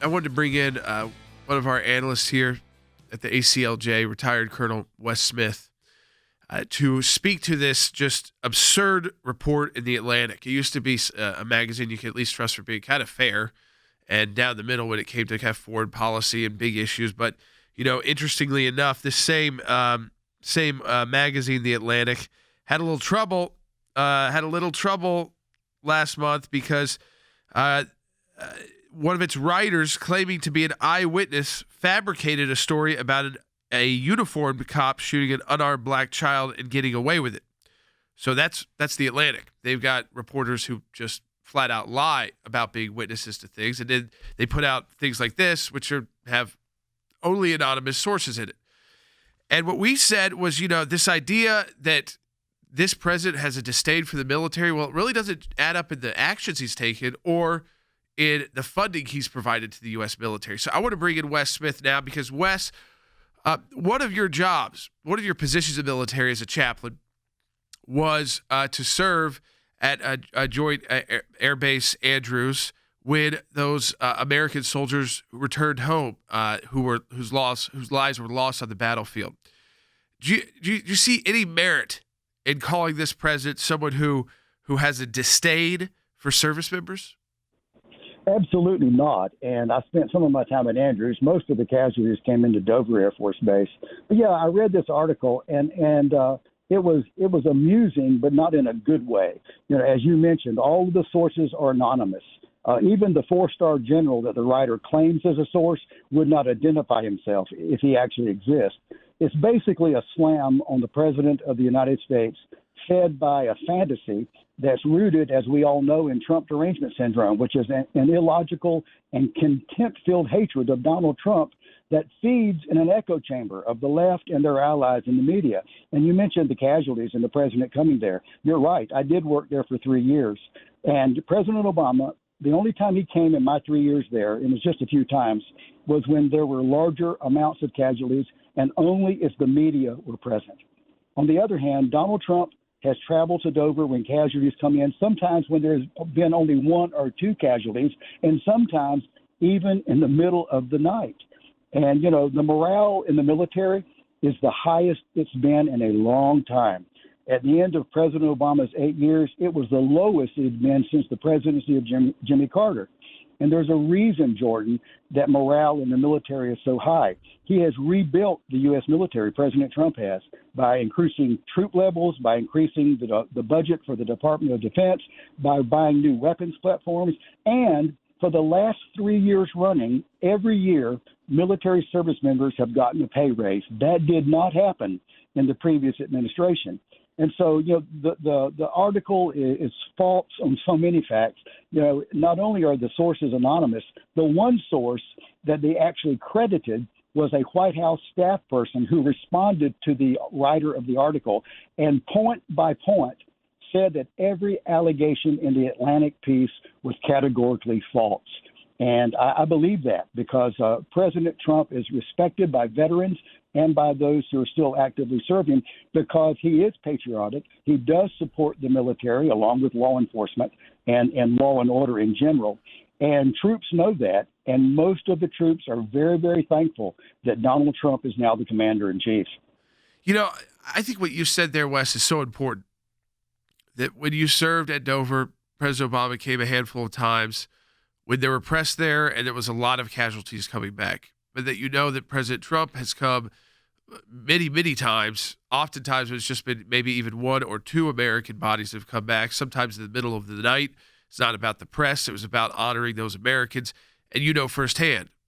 I wanted to bring in one of our analysts here at the ACLJ, retired Colonel Wes Smith, to speak to this just absurd report in The Atlantic. It used to be a magazine you could at least trust for being kind of fair and down the middle when it came to kind of foreign policy and big issues. But, interestingly enough, this same magazine, The Atlantic, had a little trouble last month because one of its writers, claiming to be an eyewitness, fabricated a story about a uniformed cop shooting an unarmed black child and getting away with it. So that's The Atlantic. They've got reporters who just flat out lie about being witnesses to things, and then they put out things like this, which have only anonymous sources in it. And what we said was, this idea that this president has a disdain for the military, well, it really doesn't add up in the actions he's taken or in the funding he's provided to the U.S. military. So I want to bring in Wes Smith now because, Wes, one of your positions in the military as a chaplain was to serve at a joint air base, Andrews, when those American soldiers returned home whose lives were lost on the battlefield. Do you see any merit in calling this president someone who has a disdain for service members? Absolutely not. And I spent some of my time at Andrews. Most of the casualties came into Dover Air Force Base. But yeah, I read this article and it was amusing, but not in a good way. As you mentioned, all of the sources are anonymous. Even the four-star general that the writer claims as a source would not identify himself if he actually exists. It's basically a slam on the President of the United States, fed by a fantasy that's rooted, as we all know, in Trump derangement syndrome, which is an illogical and contempt-filled hatred of Donald Trump that feeds in an echo chamber of the left and their allies in the media. And you mentioned the casualties and the president coming there. You're right. I did work there for 3 years. And President Obama, the only time he came in my 3 years there, and it was just a few times, was when there were larger amounts of casualties and only if the media were present. On the other hand, Donald Trump has traveled to Dover when casualties come in, sometimes when there's been only one or two casualties, and sometimes even in the middle of the night. And, the morale in the military is the highest it's been in a long time. At the end of President Obama's 8 years, it was the lowest it had been since the presidency of Jimmy Carter. And there's a reason, Jordan, that morale in the military is so high. He has rebuilt the U.S. military, President Trump has, by increasing troop levels, by increasing the budget for the Department of Defense, by buying new weapons platforms, and for the last 3 years running, every year, military service members have gotten a pay raise. That did not happen in the previous administration. And so, the article is false on so many facts. Not only are the sources anonymous, the one source that they actually credited was a White House staff person who responded to the writer of the article and point by point said that every allegation in the Atlantic piece was categorically false. And I believe that because President Trump is respected by veterans and by those who are still actively serving because he is patriotic. He does support the military along with law enforcement and law and order in general. And troops know that. And most of the troops are very, very thankful that Donald Trump is now the commander-in-chief. I think what you said there, Wes, is so important. That when you served at Dover, President Obama came a handful of times when there were press there and there was a lot of casualties coming back. But that that President Trump has come many, many times. Oftentimes it's just been maybe even one or two American bodies that have come back, sometimes in the middle of the night. It's not about the press. It was about honoring those Americans. And firsthand